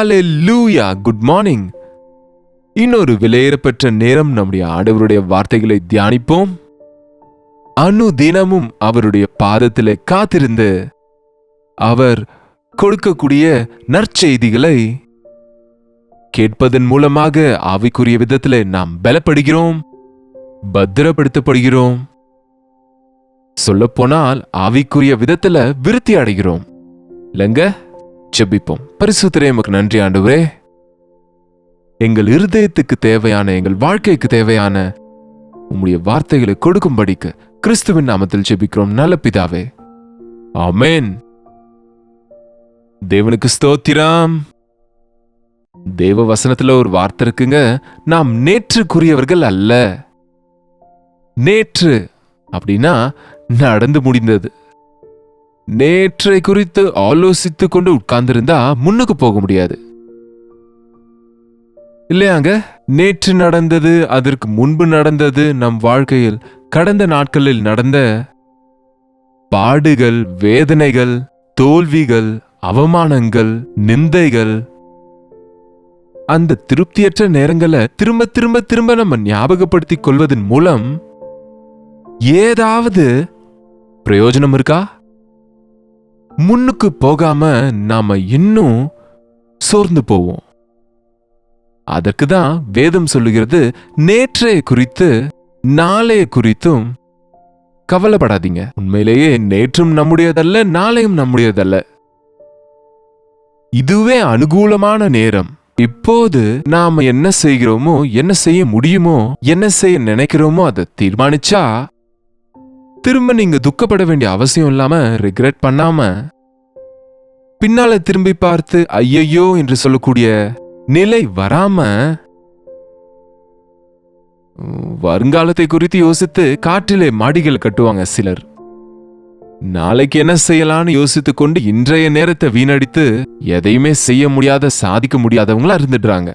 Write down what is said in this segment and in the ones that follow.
ஹalleluya, good morning. இன்னொரு விலையேறப்பெற்ற நேரம் நம்முடைய ஆண்டவருடைய வார்த்தைகளை தியானிப்போம். அனுதினமும் அவருடைய பாதத்திலே காத்திருந்து அவர் கொடுக்கக்கூடிய நற்செய்திகளை கேட்பதன் மூலமாக ஆவிக்குரிய விதத்திலே நாம் பலப்படுகிறோம், பத்திரப்படுத்தப்படுகிறோம். சொல்லப்போனால் ஆவிக்குரிய விதத்துல விருத்தி அடைகிறோம் இல்லங்க. ஜெபிப்போம். பரிசுத்தரே, உமக்கு நன்றி ஆண்டவரே. எங்கள் இருதயத்துக்கு தேவையான, எங்கள் வாழ்க்கைக்கு தேவையான உம்முடைய வார்த்தைகளை கொடுக்கும்படிக்கு கிறிஸ்துவின் நாமத்தில் ஜெபிக்கிறோம் நல்ல பிதாவே, ஆமென். தேவனுக்கு ஸ்தோத்திரம். தேவ வசனத்துல ஒரு வார்த்தை இருக்குங்க, நாம் நேற்றுக்குரியவர்கள் அல்ல. நேற்று அப்படின்னா நடந்து முடிந்தது. நேற்றை குறித்து ஆலோசித்துக் கொண்டு உட்கார்ந்திருந்தா முன்னுக்கு போக முடியாது இல்லையாங்க. நேற்று நடந்தது, அதற்கு முன்பு நடந்தது, நம் வாழ்க்கையில் கடந்த நாட்களில் நடந்த பாடுகள், வேதனைகள், தோல்விகள், அவமானங்கள், நிந்தைகள், அந்த திருப்தியற்ற நேரங்களை திரும்ப திரும்ப திரும்ப நம்ம ஞாபகப்படுத்திக் கொள்வதன் மூலம் ஏதாவது பிரயோஜனம் இருக்கா? முன்னுக்கு போகாம நாம இன்னும் சோர்ந்து போவோம். அதற்கு தான் வேதம் சொல்லுகிறது, நேற்றைய குறித்து நாளைய குறித்தும் கவலைப்படாதீங்க. உண்மையிலேயே நேற்றும் நம்முடையதல்ல, நாளையும் நம்முடையதல்ல. இதுவே அனுகூலமான நேரம். இப்போது நாம என்ன செய்கிறோமோ, என்ன செய்ய முடியுமோ, என்ன செய்ய நினைக்கிறோமோ அதை தீர்மானிச்சா திரும்ப நீங்க துக்கப்பட வேண்டிய அவசியம் இல்லாம, ரிக்ரெட் பண்ணாம, பின்னால திரும்பி பார்த்து ஐயையோ என்று சொல்லக்கூடிய நிலை வராம, வருங்காலத்தை குறித்து யோசித்து காற்றிலே மாடிகள் கட்டுவாங்க சிலர். நாளைக்கு என்ன செய்யலான்னு யோசித்து கொண்டு இன்றைய நேரத்தை வீணடித்து எதையுமே செய்ய முடியாத, சாதிக்க முடியாதவங்களா இருந்துடுறாங்க.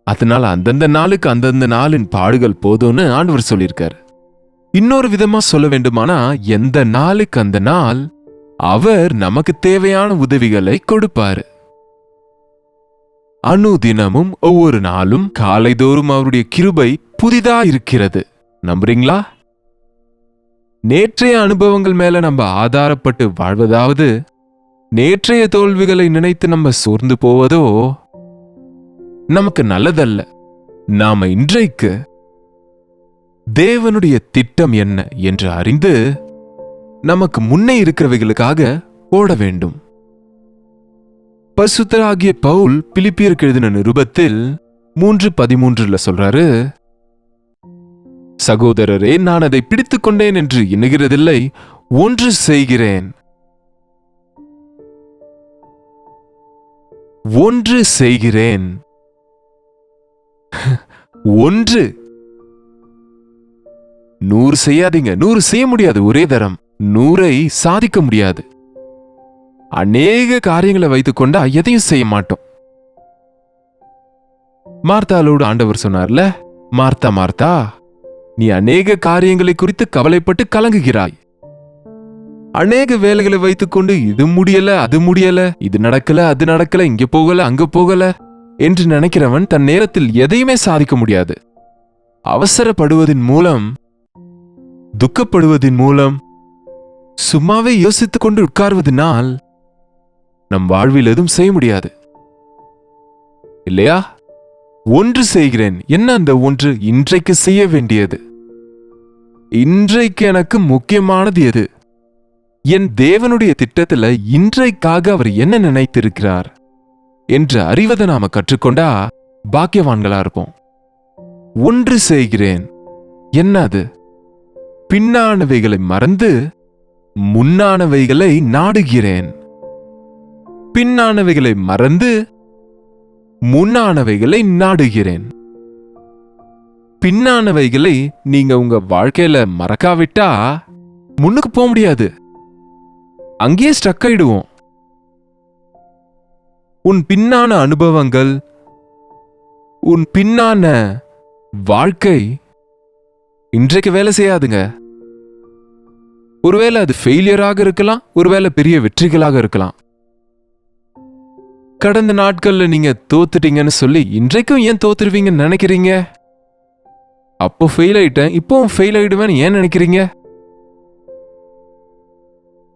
அதனால அந்தந்த நாளுக்கு அந்தந்த நாளின் பாடுகள் போதும்னு ஆண்டவர் சொல்லியிருக்காரு. இன்னொரு விதமா சொல்ல வேண்டுமானா, எந்த நாளுக்கு அந்த நாள் அவர் நமக்கு தேவையான உதவிகளை கொடுப்பாரு. அனுதினமும் ஒவ்வொரு நாளும் காலைதோறும் அவருடைய கிருபை புதிதா இருக்கிறது. நம்புறீங்களா? நேற்றைய அனுபவங்கள் மேல நம்ம ஆதாரப்பட்டு வாழ்வதாவது, நேற்றைய தோல்விகளை நினைத்து நம்ம சோர்ந்து போவதோ நமக்கு நல்லதல்ல. நாம இன்றைக்கு தேவனுடைய திட்டம் என்ன என்று அறிந்து நமக்கு முன்னே இருக்கிறவைகளுக்காக ஓட வேண்டும். பரிசுத்தராகிய பவுல் பிலிப்பியருக்கு எழுதின நிருபத்தில் 3:13 சொல்றாரு, சகோதரரே, நான் அதை பிடித்துக் கொண்டேன் என்று எண்ணுகிறதில்லை, ஒன்று செய்கிறேன். ஒன்று செய்கிறேன். ஒன்று. 100 செய்யாதீங்க. 100 செய்ய முடியாது ஒரே தரம். 100ஐ சாதிக்க முடியாது. அநேக காரியங்களை வைத்துக் கொண்டா எதையும் செய்ய மாட்டோம். மார்த்தாளோடு ஆண்டவர் சொன்னார்ல, மார்த்தா மார்த்தா, நீ அநேக காரியங்களை குறித்து கவலைப்பட்டு கலங்குகிறாய். அநேக வேலைகளை வைத்துக்கொண்டு இது முடியல, அது முடியல, இது நடக்கல, அது நடக்கல, இங்க போகல, அங்க போகல என்று நினைக்கிறவன் தன் நேரத்தில் எதையுமே சாதிக்க முடியாது. அவசரப்படுவதன் மூலம், துக்கப்படுவதன் மூலம், சும்மாவே யோசித்துக் கொண்டு உட்கார்வதனால் நம் வாழ்வில் எதுவும் செய்ய முடியாது இல்லையா? ஒன்று செய்கிறேன். என்ன அந்த ஒன்று? இன்றைக்கு செய்ய வேண்டியது. இன்றைக்கு எனக்கு முக்கியமானது எது? என் தேவனுடைய திட்டத்துல இன்றைக்காக அவர் என்ன நினைத்திருக்கிறார் என்று அறிவதை நாம கற்றுக்கொண்டா பாக்கியவான்களா இருப்போம். ஒன்று செய்கிறேன். என்ன அது? பின்னானவைகளை மறந்து முன்னானவைகளை நாடுகிறேன். பின்னானவைகளை மறந்து முன்னானவைகளை நாடுகிறேன். பின்னானவைகளை நீங்க உங்க வாழ்க்கையில மறக்காவிட்டா முன்னுக்கு போக முடியாது. அங்கேயே ஸ்டக் ஆயிடுவோம். உன் பின்னான அனுபவங்கள், உன் பின்னான வாழ்க்கை இன்றைக்கு வேலை செய்யாதுங்க. ஒருவேளை அது ஃபெயிலியராக இருக்கலாம், ஒருவேளை பெரிய வெற்றிகளாக இருக்கலாம். கடந்த நாட்கள்ல நீங்க தோத்துட்டீங்கன்னு சொல்லி இன்றைக்கும் ஏன் தோத்துருவீங்கன்னு நினைக்கிறீங்க? அப்போ ஃபெயில் ஆயிட்டேன், இப்போவும் ஃபெயில் ஆயிடுவேன்னு ஏன் நினைக்கிறீங்க?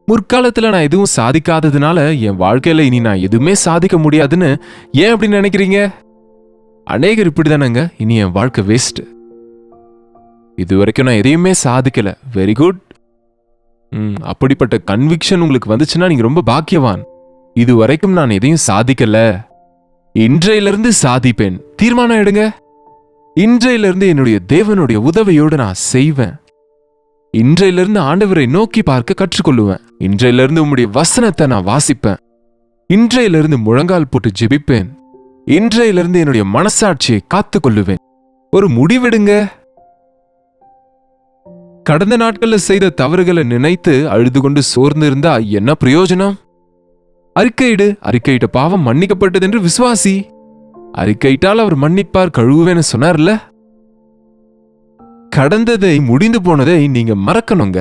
முற்காலத்துல நான் எதுவும் சாதிக்காததுனால என் வாழ்க்கையில இனி நான் எதுவுமே சாதிக்க முடியாதுன்னு ஏன் அப்படி நினைக்கிறீங்க? அநேகர் இப்படிதானங்க, இனி என் வாழ்க்கை வேஸ்ட், இது வரைக்கும் நான் எதையுமே சாதிக்கல, வெரி குட். அப்படிப்பட்ட கன்விக்ஷன் உங்களுக்கு வந்துச்சுன்னா நீங்க ரொம்ப பாக்கியவான். இது வரைக்கும் நான் எதையும் சாதிக்கல, இன்றையிலிருந்து சாதிப்பேன் தீர்மானம் எடுங்க. இன்றையிலிருந்து என்னுடைய தேவனுடைய உதவியோடு நான் செய்வேன். இன்றையிலிருந்து ஆண்டவரை நோக்கி பார்க்க கற்றுக்கொள்ளுவேன். இன்றையிலிருந்து உம்முடைய வசனத்தை நான் வாசிப்பேன். இன்றையிலிருந்து முழங்கால் போட்டு ஜெபிப்பேன். இன்றையிலிருந்து என்னுடைய மனசாட்சியை காத்துக்கொள்ளுவேன். ஒரு முடிவெடுங்க. கடந்த நாட்கள்ல செய்த தவறுகளை நினைத்து அழுது கொண்டு சோர்ந்து இருந்தா என்ன பிரயோஜனம்? அறிக்கையிட்ட பாவம் மன்னிக்கப்பட்டது என்று விசுவாசி. அறிக்கையிட்டால் அவர் மன்னிப்பார், கழுவுவேன்னு சொன்னார்ல. கடந்ததை, முடிந்து போனதை நீங்க மறக்கணுங்க.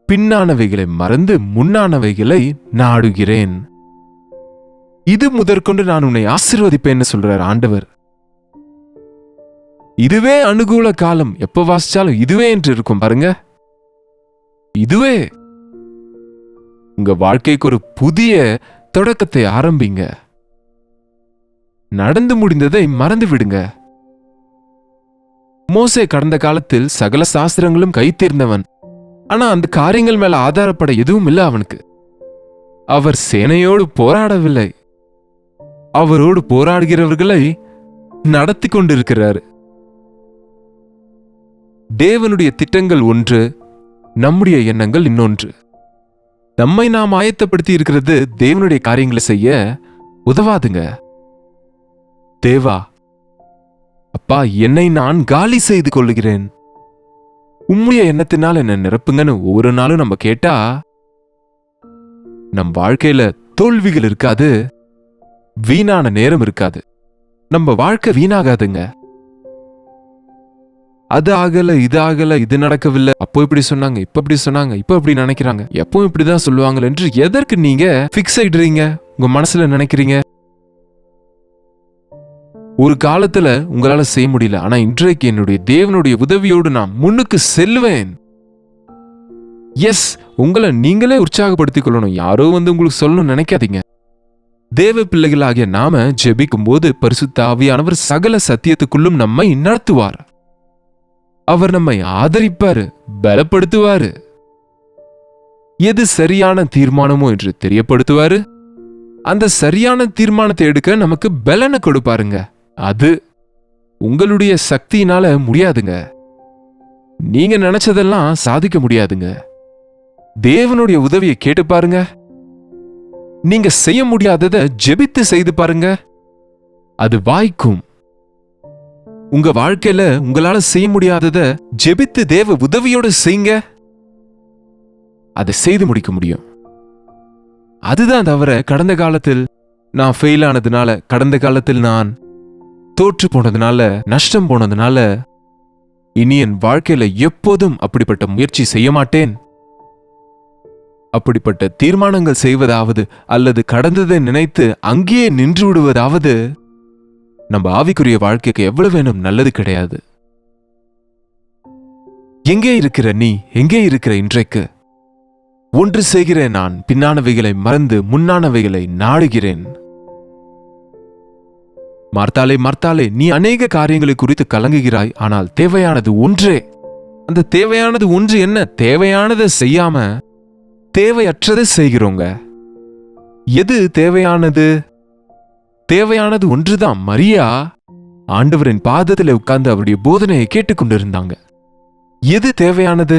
பின்னானவைகளை மறந்து முன்னானவைகளை நாடுகிறேன். இது முதற்கொண்டு நான் உன்னை ஆசீர்வதிப்பேன்னு சொல்றார் ஆண்டவர். இதுவே அனுகூல காலம், எப்ப வாசிச்சாலும் இதுவே என்று இருக்கும் பாருங்க. இதுவே உங்க வாழ்க்கைக்கு ஒரு புதிய தொடக்கத்தை ஆரம்பிங்க. நடந்து முடிந்ததை மறந்து விடுங்க. மோசே கடந்த காலத்தில் சகல சாஸ்திரங்களும் கைத்தேர்ந்தவன். ஆனா அந்த காரியங்கள் மேல ஆதாரப்பட எதுவும் இல்லை அவனுக்கு. அவர் சேனையோடு போராடவில்லை, அவரோடு போராடுகிறவர்களை நடத்தி கொண்டிருக்கிறார். தேவனுடைய திட்டங்கள் ஒன்று, நம்முடைய எண்ணங்கள் இன்னொன்று. நம்மை நாம் ஆயத்தப்படுத்தி இருக்கிறது தேவனுடைய காரியங்களை செய்ய உதவாதுங்க. தேவா, அப்பா, என்னை நான் காலி செய்து கொள்ளுகிறேன், உம்முடைய எண்ணத்தினால் என்ன நிரப்புங்கன்னு ஒவ்வொரு நாளும் நம்ம கேட்டா நம் வாழ்க்கையில தோல்விகள் இருக்காது, வீணான நேரம் இருக்காது, நம்ம வாழ்க்கை வீணாகாதுங்க. அது ஆகல, இது ஆகல, இது நடக்கவில்லை, அப்போ இப்படி சொன்னாங்க, இப்ப இப்படி சொன்னாங்க, இப்ப இப்படி நினைக்கிறாங்க, எப்பவும் இப்படிதான் சொல்லுவாங்க என்று எதற்கு நீங்க பிக்ஸ் ஆயிடுறீங்க, உங்க மனசுல நினைக்கிறீங்க? ஒரு காலத்துல உங்களால செய்ய முடியல, ஆனா இன்றைக்கு என்னுடைய தேவனுடைய உதவியோடு நான் முன்னுக்கு செல்வேன். எஸ், உங்களை நீங்களே உற்சாகப்படுத்திக் கொள்ளணும், யாரோ வந்து உங்களுக்கு சொல்லணும்னு நினைக்காதீங்க. தேவ பிள்ளைகளாகிய நாம ஜெபிக்கும் போது பரிசுத்த ஆவியானவர் சகல சத்தியத்துக்குள்ளும் நம்மை நடத்துவார். அவர் நம்மை ஆதரிப்பாரு, பலப்படுத்துவாரு, எது சரியான தீர்மானமோ என்று தெரியப்படுத்துவாரு. அந்த சரியான தீர்மானத்தை எடுக்க நமக்கு பலனை கொடுப்பாருங்க. அது உங்களுடைய சக்தியினால முடியாதுங்க. நீங்க நினைச்சதெல்லாம் சாதிக்க முடியாதுங்க. தேவனுடைய உதவியை கேட்டு பாருங்க. நீங்க செய்ய முடியாததை ஜெபித்து செய்து பாருங்க, அது வாய்க்கும். உங்க வாழ்க்கையில உங்களால செய்ய முடியாததை ஜெபித்து தேவ உதவியோடு செய்யுங்க, அதை செய்து முடிக்க முடியும். அதுதான் தவிர கடந்த காலத்தில் நான் ஃபெயில் ஆனதுனால, கடந்த காலத்தில் நான் தோற்று போனதுனால, நஷ்டம் போனதுனால இனி என் வாழ்க்கையில எப்போதும் அப்படிப்பட்ட முயற்சி செய்ய மாட்டேன், அப்படிப்பட்ட தீர்மானங்கள் செய்வதாவது அல்லது கடந்ததை நினைத்து அங்கேயே நின்று விடுவதாவது நம்ம ஆவிக்குரிய வாழ்க்கைக்கு எவ்வளவு வேணும் நல்லது கிடையாது. எங்கே இருக்கிற நீ? எங்கே இருக்கிற இன்றைக்கு? ஒன்று செய்கிறேன் நான், பின்னானவைகளை மறந்து முன்னானவைகளை நாடுகிறேன். மார்த்தாளே, மார்த்தாளே, நீ அநேக காரியங்களை குறித்து கலங்குகிறாய், ஆனால் தேவையானது ஒன்றே. அந்த தேவையானது ஒன்று என்ன? தேவையானதை செய்யாம தேவையற்றதை செய்கிறோங்க. எது தேவையானது? தேவையானது ஒன்றுதான். மரியா ஆண்டவரின் பாதத்தில் உட்கார்ந்து அவருடைய போதனையை கேட்டுக்கொண்டிருந்தாங்க. எது தேவையானது?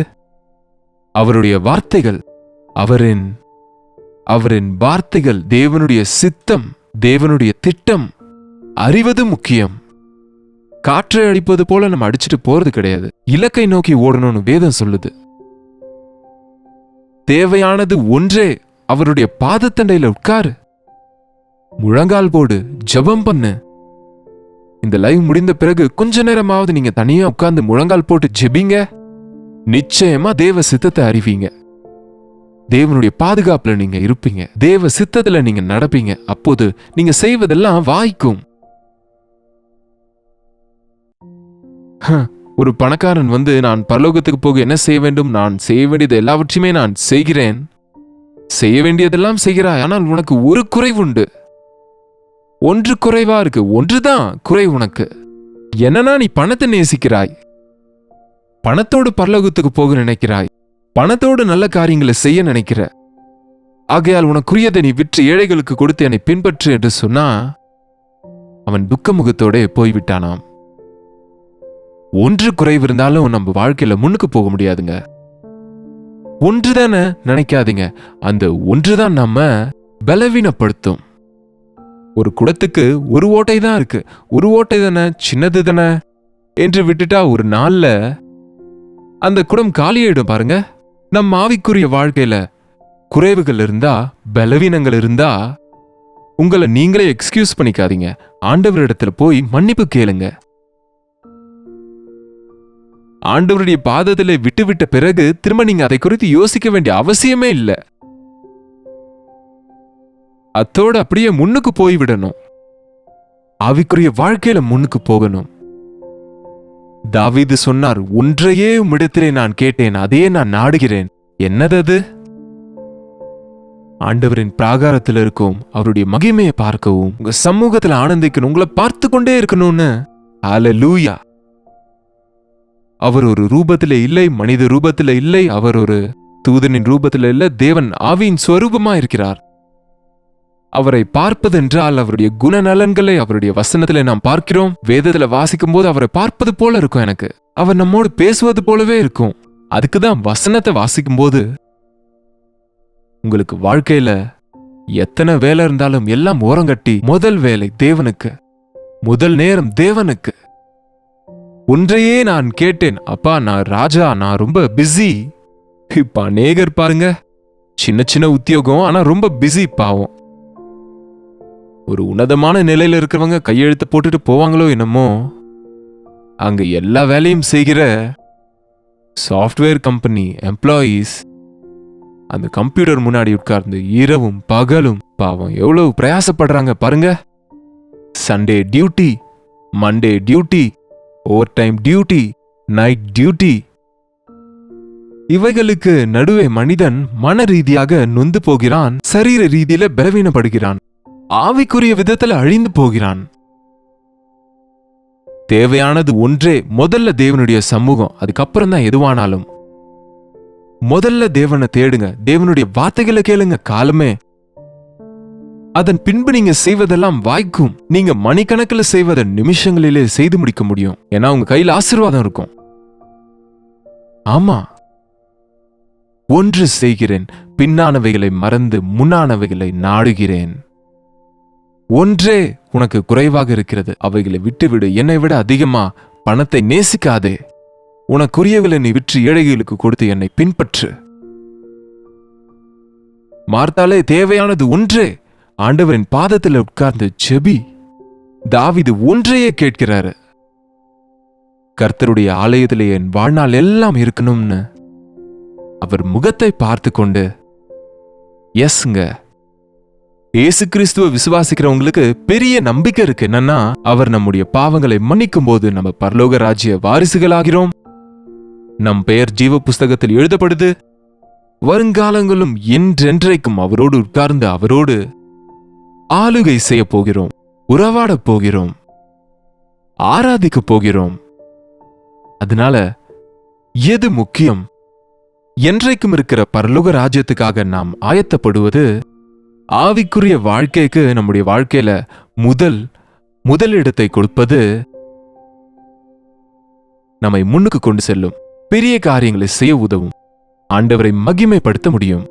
அவருடைய வார்த்தைகள், அவரின் வார்த்தைகள், தேவனுடைய சித்தம், தேவனுடைய திட்டம் அறிவது முக்கியம். காற்றை அடிப்பது போல நம்ம அடிச்சுட்டு போறது கிடையாது. இலக்கை நோக்கி ஓடணும்னு வேதம் சொல்லுது. தேவையானது ஒன்றே. அவருடைய பாதத்தண்டையில உட்காரு, முழங்கால் போடு, ஜெபம் பண்ணு. இந்த லைவ் முடிந்த பிறகு கொஞ்ச நேரமாவது நீங்க தனியா உட்கார்ந்து முழங்கால் போட்டு ஜெபிங்க. நிச்சயமா தேவ சித்தத்தை அறிவீங்க. தேவனுடைய பாதுகாப்புல நீங்க இருப்பீங்க. தேவ சித்தத்துல நீங்க நடப்பீங்க. அப்போது நீங்க செய்வதெல்லாம் வாய்க்கும். ஒரு பணக்காரன் நான் பரலோகத்துக்கு போக என்ன செய்ய வேண்டும்? நான் செய்ய வேண்டியது எல்லாவற்றையுமே நான் செய்கிறேன். செய்ய வேண்டியதெல்லாம் செய்கிறாய், ஆனால் உனக்கு ஒரு குறைவு உண்டு. ஒன்று குறைவா இருக்கு. ஒன்றுதான் குறை உனக்கு. என்னன்னா, நீ பணத்தை நேசிக்கிறாய். பணத்தோடு பரலோகத்துக்கு போக நினைக்கிறாய். பணத்தோடு நல்ல காரியங்களை செய்ய நினைக்கிற. ஆகையால் உனக்குரியதை நீ விற்று ஏழைகளுக்கு கொடுத்து என்னை பின்பற்று என்று சொன்னா அவன் துக்க முகத்தோட போய்விட்டானாம். ஒன்று குறைவு இருந்தாலும் நம்ம வாழ்க்கையில முன்னுக்கு போக முடியாதுங்க. ஒன்றுதானே நினைக்காதீங்க. அந்த ஒன்றுதான் நம்ம பலவீனப்படுத்தும். ஒரு குடத்துக்கு ஒரு ஓட்டை தான் இருக்கு. ஒரு ஓட்டை தானே, சின்னது தானே என்று விட்டுட்டா ஒரு நாள்ல அந்த குடம் காலியாயிடும் பாருங்க. நம் ஆவிக்குரிய வாழ்க்கையில குறைவுகள் இருந்தா, பலவீனங்கள் இருந்தா, உங்களை நீங்களே எக்ஸ்கியூஸ் பண்ணிக்காதீங்க. ஆண்டவரிடத்துல போய் மன்னிப்பு கேளுங்க. ஆண்டவருடைய பாதத்திலே விட்டுவிட்ட பிறகு திரும்ப நீங்க அதை குறித்து யோசிக்க வேண்டிய அவசியமே இல்லை. அத்தோடு அப்படியே முன்னுக்கு போய்விடணும். ஆவிக்குரிய வாழ்க்கையில முன்னுக்கு போகணும். தாவீது சொன்னார், ஒன்றையே உம்மிடத்திலே நான் கேட்டேன், அதையே நான் நாடுகிறேன். என்னது? ஆண்டவரின் பிராகாரத்தில் இருக்கும் அவருடைய மகிமையை பார்க்கவும், உங்க சமூகத்துல ஆனந்திக்கணும், உங்களை பார்த்து கொண்டே இருக்கணும்னு. ஹல்லேலூயா. அவர் ஒரு ரூபத்திலே இல்லை, மனித ரூபத்திலே இல்லை, அவர் ஒரு தூதனின் ரூபத்திலே இல்லை, தேவன் ஆவியின் ஸ்வரூபமா இருக்கிறார். அவரை பார்ப்பதென்றால் அவருடைய குணநலன்களை அவருடைய வசனத்திலே நாம் பார்க்கிறோம். வேதத்துல வாசிக்கும் போது அவரை பார்ப்பது போல இருக்கும். எனக்கு அவர் நம்மோடு பேசுவது போலவே இருக்கும். அதுக்குதான் வசனத்தை வாசிக்கும் போது உங்களுக்கு வாழ்க்கையில எத்தனை வேலை இருந்தாலும் எல்லாம் ஓரங்கட்டி முதல் வேலை தேவனுக்கு, முதல் நேரம் தேவனுக்கு. ஒன்றையே நான் கேட்டேன், அப்பா நான் ராஜா, நான் ரொம்ப பிஸி. இப்ப அநேகர் பாருங்க, சின்ன சின்ன உத்தியோகம், ஆனா ரொம்ப பிஸி. பாவம். ஒரு உன்னதமான நிலையில இருக்கிறவங்க கையெழுத்து போட்டுட்டு போவாங்களோ என்னமோ, அங்க எல்லா வேலையும் செய்கிற சாஃப்ட்வேர் கம்பெனி எம்ப்ளாயீஸ் அந்த கம்ப்யூட்டர் முன்னாடி உட்கார்ந்து இரவும் பகலும் பாவம் எவ்வளவு பிரயாசப்படுறாங்க பாருங்க. Sunday duty, Monday duty, over time duty, night duty. இவைகளுக்கு நடுவே மனிதன் மன ரீதியாக நொந்து போகிறான், சரீர ரீதியில பலவீனப்படுகிறான், ஆவிக்குரிய விதத்துல அழிந்து போகிறான். தேவையானது ஒன்றே, முதல்ல தேவனுடைய சமூகம், அதுக்கப்புறம் தான் எதுவானாலும். முதல்ல தேவனை தேடுங்க, தேவனுடைய வார்த்தைகளை கேளுங்க காலமே. அதன் பின்பு நீங்க செய்வதெல்லாம் வாய்க்கும். நீங்க மணிக்கணக்கில் செய்வதை நிமிஷங்களிலே செய்து முடிக்க முடியும். ஏன்னா உங்க கையில் ஆசீர்வாதம் இருக்கும். ஆமா, ஒன்று செய்கிறேன், பின்னானவைகளை மறந்து முன்னானவைகளை நாடுகிறேன். ஒன்றே உனக்கு குறைவாக இருக்கிறது, அவைகளை விட்டுவிடு. என்னை விட அதிகமா பணத்தை நேசிக்காதே. உனக்குரியவர்களை நீ விற்று ஏழைகளுக்கு கொடுத்து என்னை பின்பற்று. மார்த்தாலே தேவையானது ஒன்றே, ஆண்டவரின் பாதத்தில் உட்கார்ந்து ஜெபி. தாவீது ஒன்றையே கேட்கிறாரு, கர்த்தருடைய ஆலயத்திலே என் வாழ்நாள் எல்லாம் இருக்கணும்னு. அவர் முகத்தை பார்த்து கொண்டு, எஸ்ங்க, இயேசு கிறிஸ்துவ விசுவாசிக்கிறவங்களுக்கு பெரிய நம்பிக்கை இருக்கு. என்னன்னா, அவர் நம்முடைய பாவங்களை மன்னிக்கும் போது நம்ம பரலோக ராஜ்ய வாரிசுகளாகிறோம். நம் பெயர் ஜீவ புஸ்தகத்தில் எழுதப்படுது. வருங்காலங்களும் என்றென்றைக்கும் அவரோடு உட்கார்ந்து அவரோடு ஆளுகை செய்ய போகிறோம், உறவாட போகிறோம், ஆராதிக்க போகிறோம். அதனால எது முக்கியம்? என்றைக்கும் இருக்கிற பரலோக ராஜ்யத்துக்காக நாம் ஆயத்தப்படுவது, ஆவிக்குரிய வாழ்க்கைக்கு நம்முடைய வாழ்க்கையில முதலிடத்தை கொடுப்பது நம்மை முன்னுக்கு கொண்டு செல்லும், பெரிய காரியங்களை செய்ய உதவும், ஆண்டவரை மகிமைப்படுத்த முடியும்.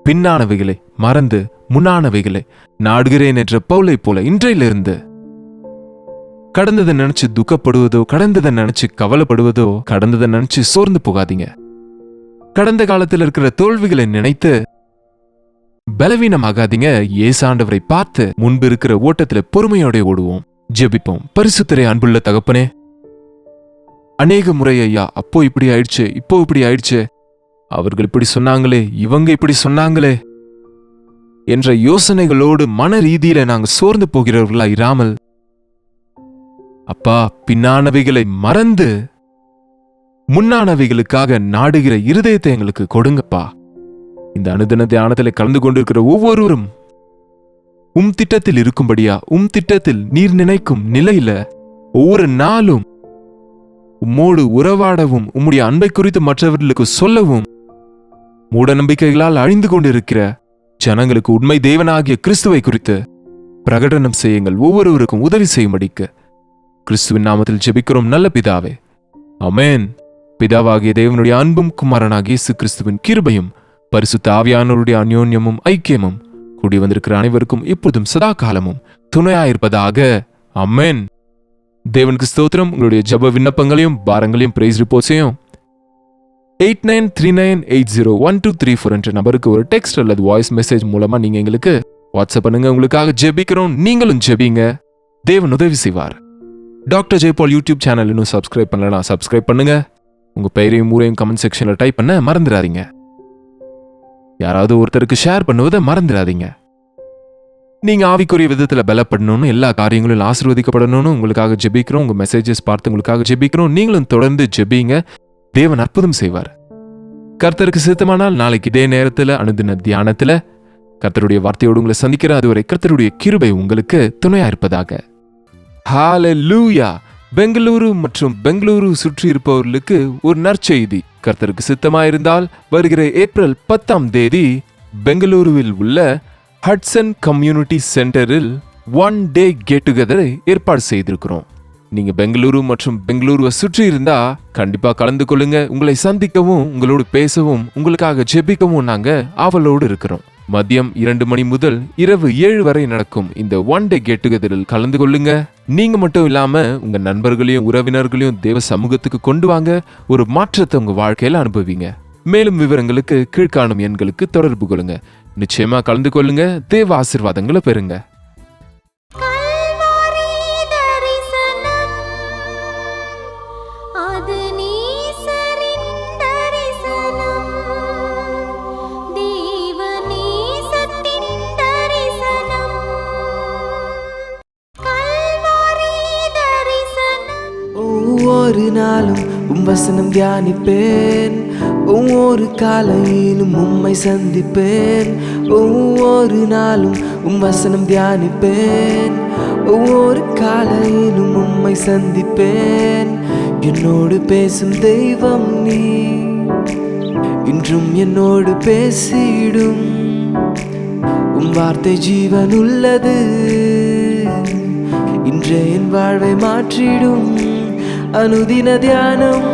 பின்னானவைகளை மறந்து முன்னானவைகளை நாடுகிறேன் என்ற பவுலை போல இன்றையிலிருந்து கடந்ததை நினைச்சு துக்கப்படுவதோ, கடந்ததை நினைச்சு கவலைப்படுவதோ, கடந்ததை நினைச்சு சோர்ந்து போகாதீங்க. கடந்த காலத்தில் இருக்கிற தோல்விகளை நினைத்து பலவீனமாகாதீங்க. ஏசாண்டவரை பார்த்து முன்பு இருக்கிற ஓட்டத்துல பொறுமையோட ஓடுவோம். ஜெபிப்போம். பரிசுத்தரே, அன்புள்ள தகப்பனே, அநேக முறை ஐயா, அப்போ இப்படி ஆயிடுச்சு, இப்போ இப்படி ஆயிடுச்சு, அவர்கள் இப்படி சொன்னாங்களே, இவங்க இப்படி சொன்னாங்களே என்ற யோசனைகளோடு மன ரீதியில நாங்க சோர்ந்து போகிறவர்களா இராமல், அப்பா, பின்னானவைகளை மறந்து முன்னானவைகளுக்காக நாடுகிற இருதயத்தை எங்களுக்கு கொடுங்கப்பா. இந்த அனுதின தியானத்தில் கலந்து கொண்டிருக்கிற ஒவ்வொருவரும் திட்டத்தில் இருக்கும்படியா, திட்டத்தில் நீர் நினைக்கும் நிலையில ஒவ்வொரு நாளும் உம்மோடு உறவாடவும், உம்முடைய அன்பை குறித்து மற்றவர்களுக்கு சொல்லவும், மூட நம்பிக்கைகளால் அழிந்து கொண்டிருக்கிற ஜனங்களுக்கு உண்மை தேவனாகிய கிறிஸ்துவை குறித்து பிரகடனம் செய்யுங்கள். ஒவ்வொருவருக்கும் உதவி செய்யும்படிக்கு கிறிஸ்துவின் நாமத்தில் ஜெபிக்கிறோம் நல்ல பிதாவே, ஆமென். பிதாவாகிய தேவனுடைய அன்பும் குமாரனாகிய இயேசு கிறிஸ்துவின் கிருபையும் பரிசுத்த ஆவியானவருடைய அந்யோன்யமும் ஐக்கியமும் கூடி வந்திருக்கிற அனைவருக்கும் இப்போதும் சதா காலமும் துணையாயிருப்பதாக, ஆமென். தேவனுக்கு ஸ்தோத்திரம். உங்களுடைய ஜெப விண்ணப்பங்களையும் பாரங்களையும் பிரைஸ் ரிப்போர்ட்ஸையும் 8939801234 என்ற நபருக்கு ஒரு டெக்ஸ்ட் அல்லது வாய்ஸ் மெசேஜ் மூலமா நீங்க எங்களுக்கு வாட்ஸ்அப் பண்ணுங்க. உங்களுக்காக ஜெபிக்கிறோம். நீங்களும் ஜெபிங்க, தேவன் உதவி செய்வார். டாக்டர் ஜெயபால் யூடியூப் சேனல் இன்னும் சப்ஸ்கிரைப் பண்ணலனா சப்ஸ்கிரைப் பண்ணுங்க. உங்க பெயரையும் ஊரையும் கமெண்ட் செக்ஷன்ல டைப் பண்ண மறந்துடாதீங்க. யாராவது ஒருத்தருக்கு ஷேர் பண்ணுவதை மறந்துடாதீங்க. நீங்க ஆவிக்குரிய விதத்துல பலப்படணும்னு, எல்லா காரியங்களும் ஆசீர்வதிக்கப்படணும்னு உங்களுக்காக ஜெபிக்கிறோம். உங்க மெசேஜஸ் பார்த்து உங்களுக்காக ஜெபிக்கிறோம். நீங்களும் தொடர்ந்து ஜெபிங்க, தேவன் அற்புதம் செய்வார். கர்த்தருக்கு சித்தமானால் நாளைக்கு இதே நேரத்துல அனுதின தியானத்துல கர்த்தருடைய வார்த்தையோடு உங்களை சந்திக்கிற அதுவரை கர்த்தருடைய கிருபை உங்களுக்கு துணையா இருப்பதாக. ஹல்லேலூயா. பெங்களூரு மற்றும் பெங்களூரு சுற்றி இருப்பவர்களுக்கு ஒரு நற்செய்தி. கர்த்தருக்கு சித்தமாயிருந்தால் வருகிற ஏப்ரல் 10 பெங்களூருவில் உள்ள ஹட்சன் கம்யூனிட்டி சென்டரில் 1 டே கெட் டுகெதரை ஏற்பாடு செய்திருக்கிறோம். நீங்க பெங்களூரு மற்றும் பெங்களூருவை சுற்றி இருந்தா கண்டிப்பா கலந்து கொள்ளுங்க. உங்களை சந்திக்கவும், உங்களோடு பேசவும், உங்களுக்காக ஜெபிக்கவும் நாங்க ஆவலோடு இருக்கிறோம். மதியம் 2 மணி முதல் இரவு 7 வரை நடக்கும் இந்த 1 டே கெட் டுகெதரில் கலந்து கொள்ளுங்க. நீங்க மட்டும் இல்லாம உங்க நண்பர்களையும் உறவினர்களையும் தேவ சமூகத்துக்கு கொண்டு வாங்க. ஒரு மாற்றத்தை உங்க வாழ்க்கையில அனுபவிங்க. மேலும் விவரங்களுக்கு கீழ்காணும் எண்களுக்கு தொடர்பு கொள்ளுங்க. நிச்சயமா கலந்து கொள்ளுங்க, தேவ ஆசீர்வாதங்களை பெறுங்க. ஒவ்வொரு நாளும் வசனம் தியானிப்பேன், ஒவ்வொரு காலையிலும் உம்மை சந்திப்பேன். ஒவ்வொரு நாளும் வசனம் தியானிப்பேன், ஒவ்வொரு காலையிலும் உம்மை சந்திப்பேன். என்னோடு பேசும் தெய்வம் நீ, இன்றும் என்னோடு பேசிடும். வார்த்தை ஜீவன் உள்ளது, இன்றே என் வாழ்வை மாற்றிடும். அனுதின தியானம்